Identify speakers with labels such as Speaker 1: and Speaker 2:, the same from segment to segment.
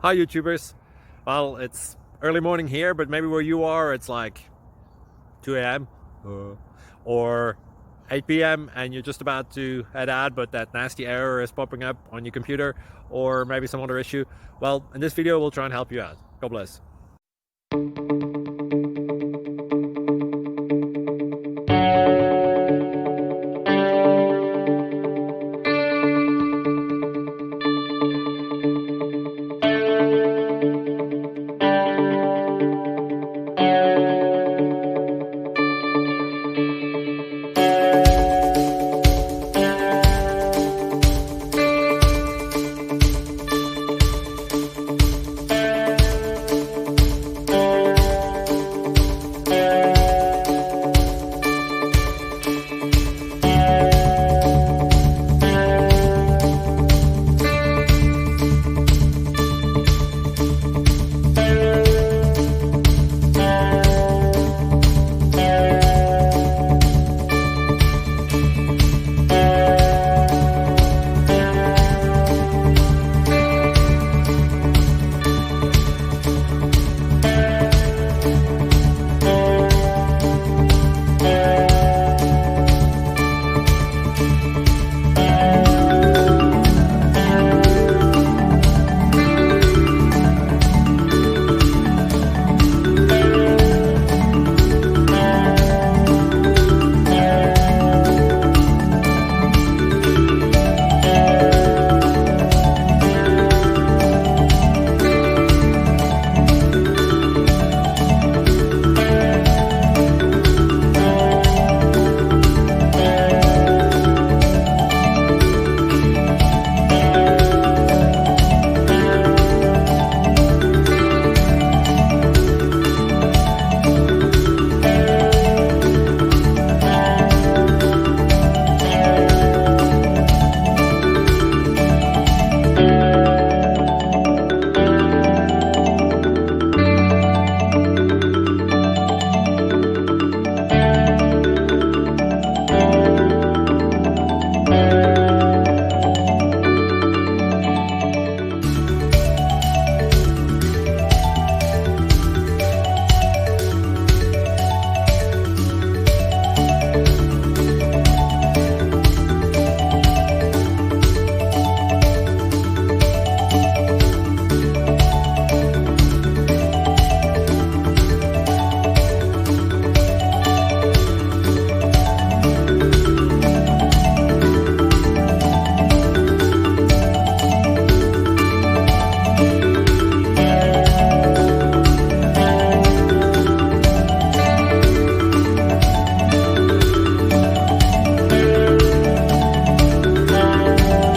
Speaker 1: Hi YouTubers. Well, it's early morning here, but maybe where you are it's like 2 a.m. Or 8 p.m. and you're just about to head out, but that nasty error is popping up on your computer, or maybe some other issue. Well, in this video we'll try and help you out. God bless.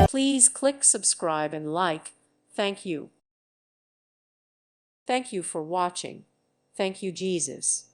Speaker 2: Please click subscribe and like. Thank you. Thank you for watching. Thank you, Jesus.